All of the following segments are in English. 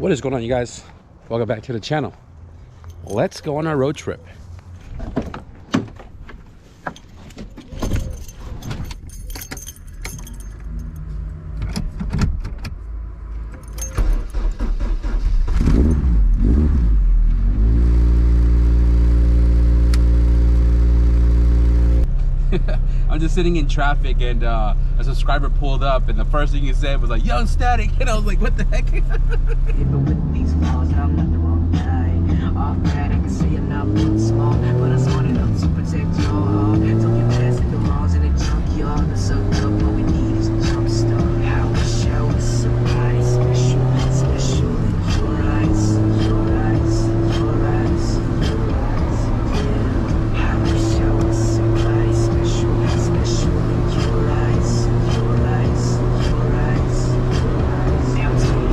What is going on, you guys? Welcome back to the channel. Let's go on our road trip. I'm just sitting in traffic and a subscriber pulled up and the first thing he said was like, "Young Static," and I was like, what the heck? Even with these flaws, I'm not the wrong guy. Off bad, I can say I'm not one small, but I'm smart enough to protect your heart. Don't get past the laws in a junkyard. The sucked up, all we need is a jump start. I wish I was somebody special, special in your eyes, your eyes, your eyes, your eyes. Yeah, I wish I was somebody special, special in your eyes, your eyes, your eyes, your eyes. Now tell me.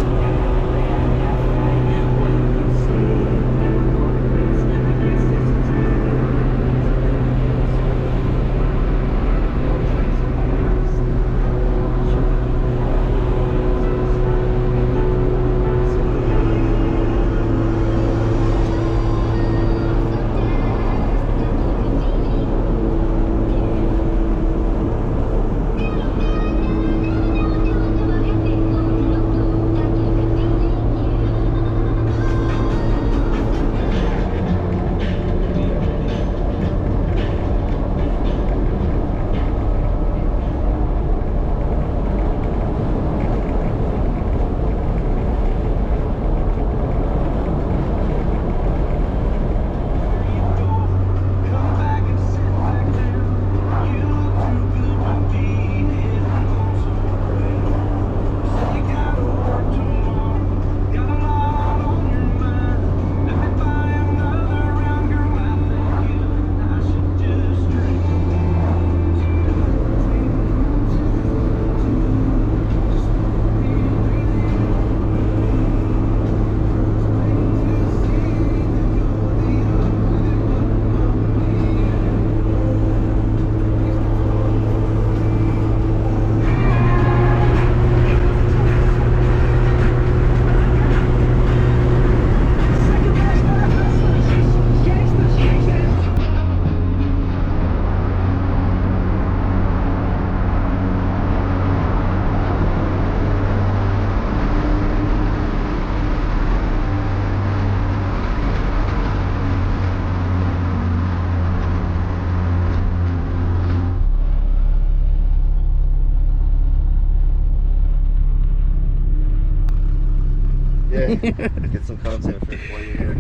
Yeah, get some content for while you're here.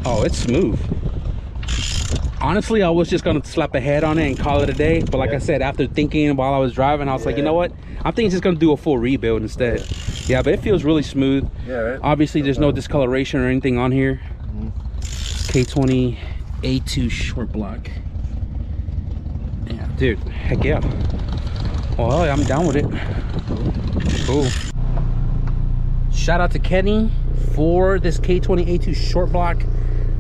Oh, it's smooth. Honestly, I was just gonna slap a head on it and call it a day, but like I said, after thinking while I was driving, I was like, you know what, I think it's just gonna do a full rebuild instead. Yeah, but it feels really smooth. Yeah, right? Obviously there's no discoloration or anything on here. K20a2 short block. Yeah, dude, heck yeah. Well, I'm down with it. Cool. Shout out to Kenny for this K20a2 short block.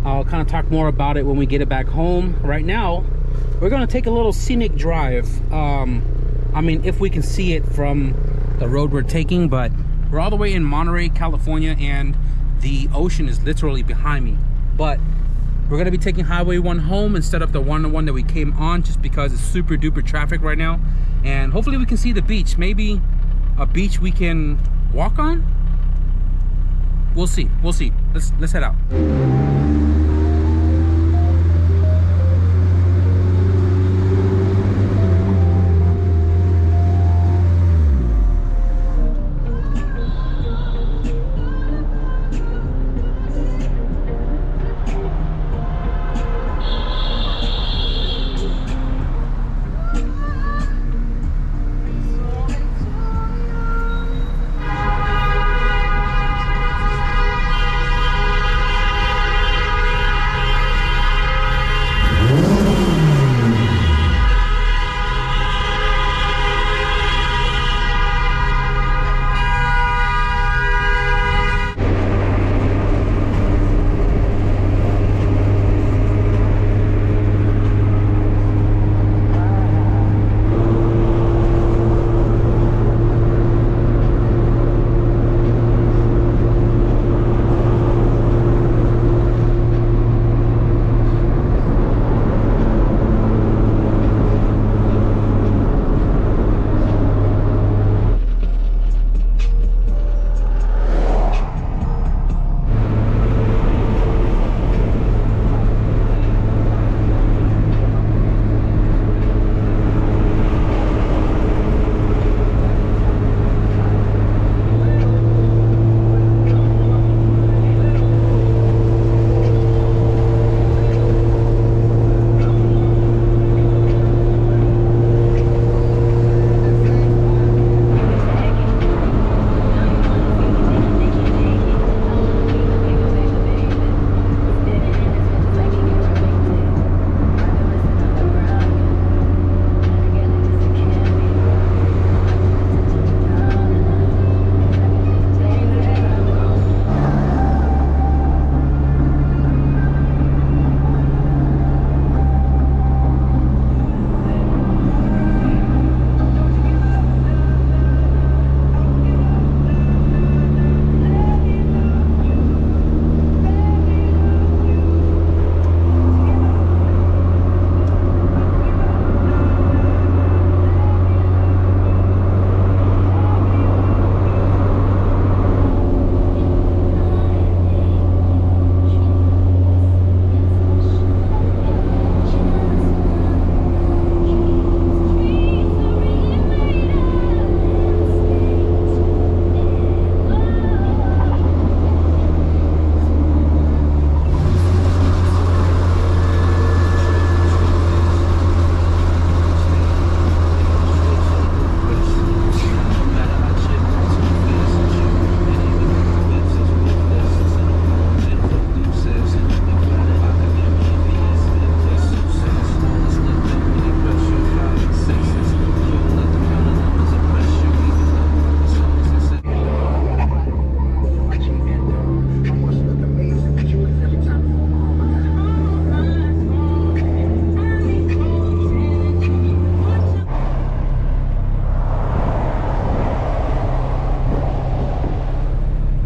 I'll kind of talk more about it when we get it back home. Right now, we're gonna take a little scenic drive. I mean, if we can see it from the road we're taking, but we're all the way in Monterey, California, and the ocean is literally behind me. But we're gonna be taking Highway 1 home instead of the 101 that we came on, just because it's super duper traffic right now. And hopefully we can see the beach. Maybe a beach we can walk on. We'll see. We'll see. Let's head out.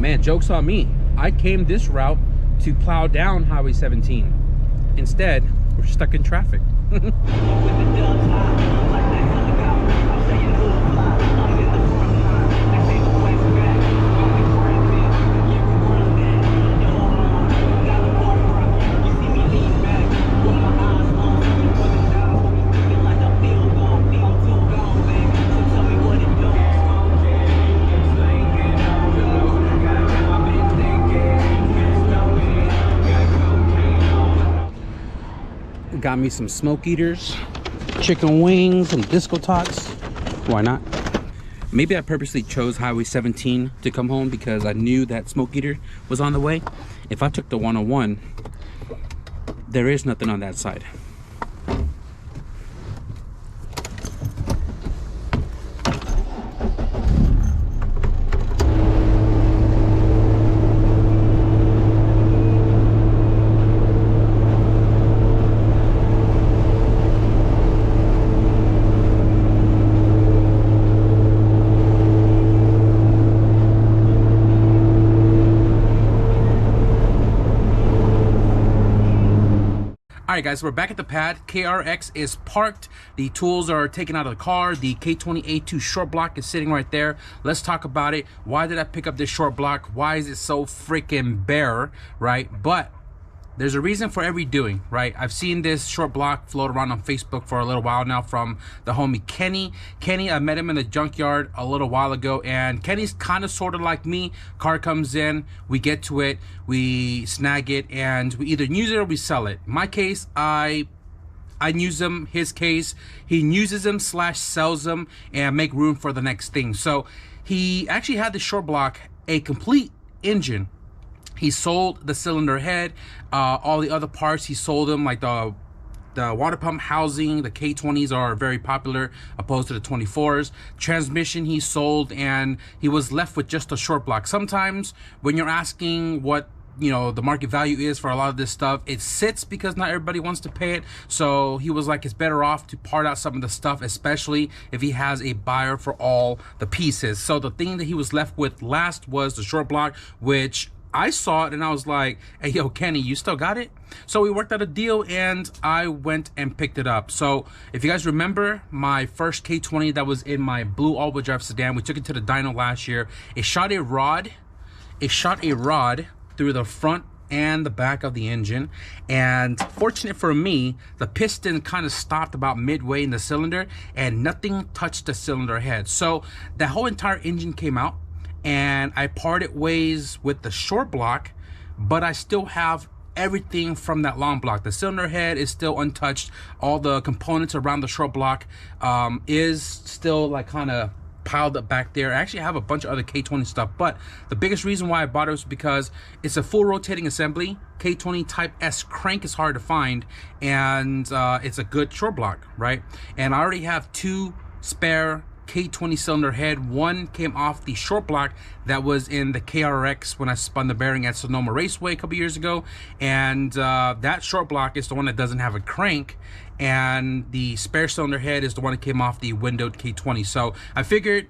man, joke's on me. I came this route to plow down Highway 17. Instead, we're stuck in traffic. Got me some smoke eaters, chicken wings, some disco tots. Why not? Maybe I purposely chose Highway 17 to come home because I knew that smoke eater was on the way. If I took the 101, there is nothing on that side. Alright guys, we're back at the pad. KRX is parked. The tools are taken out of the car. The K20a2 short block is sitting right there. Let's talk about it. Why did I pick up this short block? Why is it so freaking bare, right? But there's a reason for every doing, right? I've seen this short block float around on Facebook for a little while now from the homie Kenny. Kenny, I met him in the junkyard a little while ago, and Kenny's kind of sort of like me. Car comes in, we get to it, we snag it, and we either use it or we sell it. In my case, I use them. His case, he uses them / sells them and make room for the next thing. So he actually had the short block, a complete engine. He sold the cylinder head, all the other parts he sold them, like the water pump housing. The K20s are very popular opposed to the 24s. Transmission he sold, and he was left with just a short block. Sometimes when you're asking what, you know, the market value is for a lot of this stuff, it sits because not everybody wants to pay it. So he was like, it's better off to part out some of the stuff, especially if he has a buyer for all the pieces. So the thing that he was left with last was the short block, which I saw it and I was like, hey, yo, Kenny, you still got it? So we worked out a deal and I went and picked it up. So if you guys remember my first K20 that was in my blue all-wheel drive sedan, we took it to the dyno last year. It shot a rod through the front and the back of the engine, and fortunate for me, the piston kind of stopped about midway in the cylinder and nothing touched the cylinder head. So the whole entire engine came out, and I parted ways with the short block, but I still have everything from that long block. The cylinder head is still untouched. All the components around the short block is still like kind of piled up back there. I actually have a bunch of other K20 stuff, but the biggest reason why I bought it was because it's a full rotating assembly. K20 Type S crank is hard to find, and it's a good short block, right? And I already have two spare K20 cylinder head. One came off the short block that was in the KRX when I spun the bearing at Sonoma Raceway a couple years ago, and that short block is the one that doesn't have a crank, and the spare cylinder head is the one that came off the windowed K20. So I figured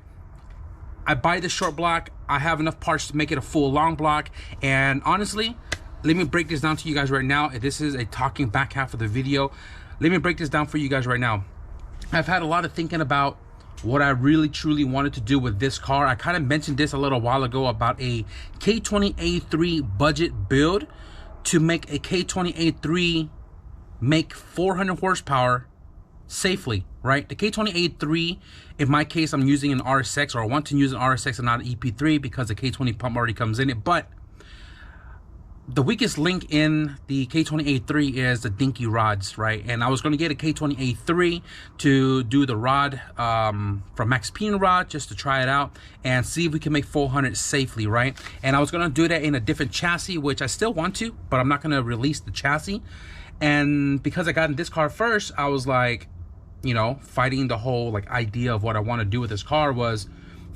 I buy the short block, I have enough parts to make it a full long block. And honestly, let me break this down to you guys right now. This is a talking back half of the video. Let me break this down for you guys right now. I've had a lot of thinking about what I really truly wanted to do with this car. I kind of mentioned this a little while ago about a K20a3 budget build to make a K20a3 make 400 horsepower safely, right? The K20a3, in my case, I'm using an RSX, or I want to use an RSX and not an EP3 because the K20 pump already comes in it. But the weakest link in the K20a3 is the dinky rods, right? And I was going to get a K20a3 to do the rod from Max Peen Rod, just to try it out and see if we can make 400 safely, right? And I was going to do that in a different chassis, which I still want to, but I'm not going to release the chassis. And because I got in this car first, I was like, you know, fighting the whole like idea of what I want to do with this car was,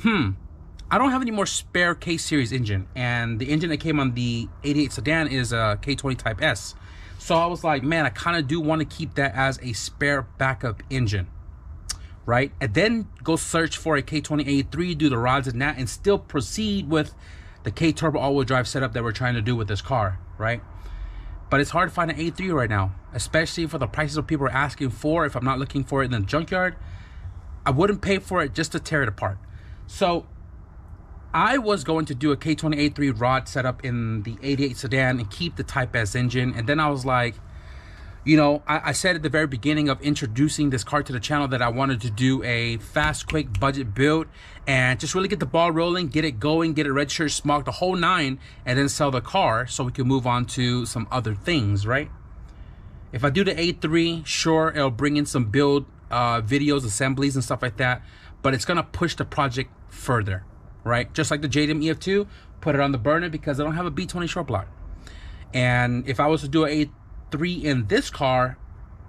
I don't have any more spare K series engine, and the engine that came on the 88 sedan is a K20 Type S. So I was like, man, I kind of do want to keep that as a spare backup engine, right? And then go search for a K20a3, do the rods and that, and still proceed with the K turbo all-wheel drive setup that we're trying to do with this car, right? But it's hard to find an A3 right now, especially for the prices of people are asking for. If I'm not looking for it in the junkyard, I wouldn't pay for it just to tear it apart. So I was going to do a K20a2 rod setup in the 88 sedan and keep the Type S engine. And then I was like, you know, I said at the very beginning of introducing this car to the channel that I wanted to do a fast, quick budget build and just really get the ball rolling, get it going, get it registered, smog the whole 9, and then sell the car so we can move on to some other things, right? If I do the A3, sure, it'll bring in some build videos, assemblies, and stuff like that, but it's gonna push the project further, right? Just like the JDM EF2, put it on the burner because I don't have a B20 short block. And if I was to do an A3 in this car,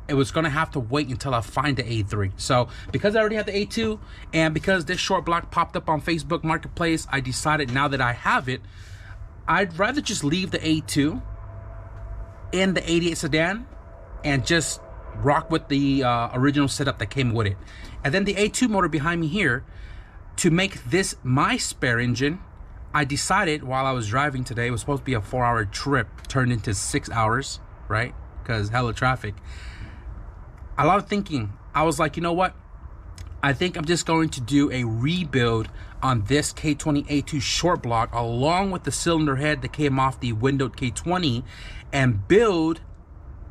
it was gonna have to wait until I find the A3. So because I already have the A2 and because this short block popped up on Facebook Marketplace, I decided now that I have it, I'd rather just leave the A2 in the 88 sedan and just rock with the original setup that came with it. And then the A2 motor behind me here, to make this my spare engine, I decided while I was driving today, it was supposed to be a 4-hour trip, turned into 6 hours, right? Because hella traffic. A lot of thinking. I was like, you know what? I think I'm just going to do a rebuild on this K20a2 short block along with the cylinder head that came off the windowed K20 and build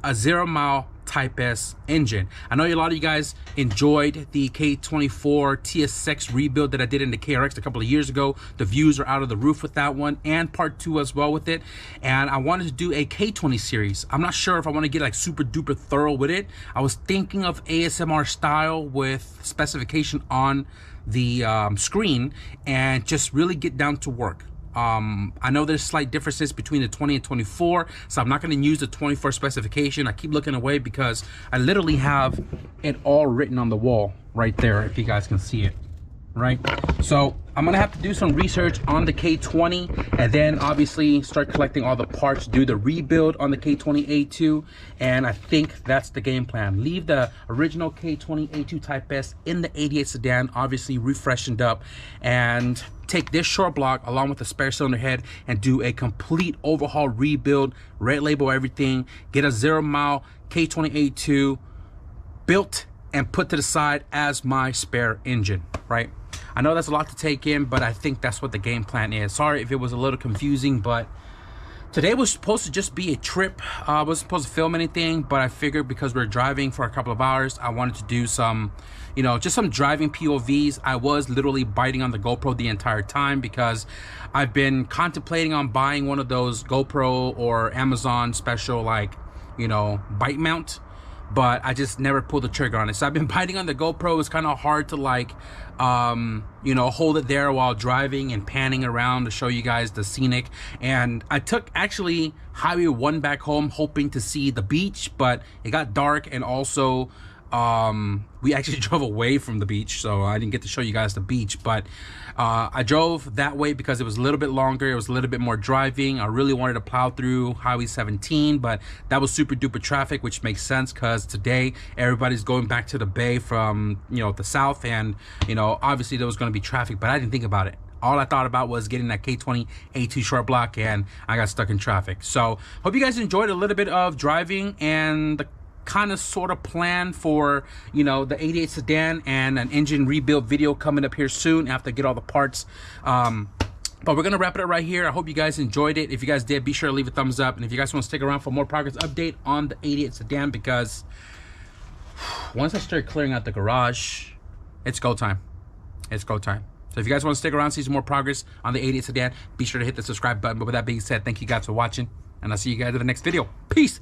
a 0-mile Type S engine. I know a lot of you guys enjoyed the K24 TSX rebuild that I did in the KRX a couple of years ago. The views are out of the roof with that one, and part 2 as well with it. And I wanted to do a K20 series. I'm not sure if I want to get like super duper thorough with it. I was thinking of ASMR style with specification on the screen and just really get down to work. I know there's slight differences between the 20 and 24, so I'm not going to use the 24 specification. I keep looking away because I literally have it all written on the wall right there, if you guys can see it, right? So I'm gonna have to do some research on the K20 and then obviously start collecting all the parts, do the rebuild on the K20a2, and I think that's the game plan. Leave the original K20a2 Type S in the 88 sedan, obviously refreshened up, and take this short block along with the spare cylinder head and do a complete overhaul rebuild, red label everything, get a 0-mile K20a2 built and put to the side as my spare engine, right? I know that's a lot to take in, but I think that's what the game plan is. Sorry if it was a little confusing, but today was supposed to just be a trip. I wasn't supposed to film anything, but I figured because we're driving for a couple of hours, I wanted to do some, you know, just some driving POVs. I was literally biting on the GoPro the entire time because I've been contemplating on buying one of those GoPro or Amazon special, like, you know, bite mount, but I just never pulled the trigger on it. So I've been biting on the GoPro. It's kind of hard to like, you know, hold it there while driving and panning around to show you guys the scenic. And I took actually Highway 1 back home hoping to see the beach, but it got dark, and also we actually drove away from the beach, so I didn't get to show you guys the beach. But I drove that way because it was a little bit longer, it was a little bit more driving. I really wanted to plow through Highway 17, but that was super duper traffic, which makes sense because today everybody's going back to the bay from, you know, the south, and you know, obviously there was going to be traffic, but I didn't think about it. All I thought about was getting that K20a2 short block, and I got stuck in traffic. So hope you guys enjoyed a little bit of driving and the kind of sort of plan for, you know, the 88 sedan and an engine rebuild video coming up here soon after I get all the parts. But we're gonna wrap it up right here. I hope you guys enjoyed it. If you guys did, be sure to leave a thumbs up, and if you guys want to stick around for more progress update on the 88 sedan, because once I start clearing out the garage, it's go time. It's go time. So if you guys want to stick around, see some more progress on the 88 sedan, be sure to hit the subscribe button. But with that being said, thank you guys for watching, and I'll see you guys in the next video. Peace.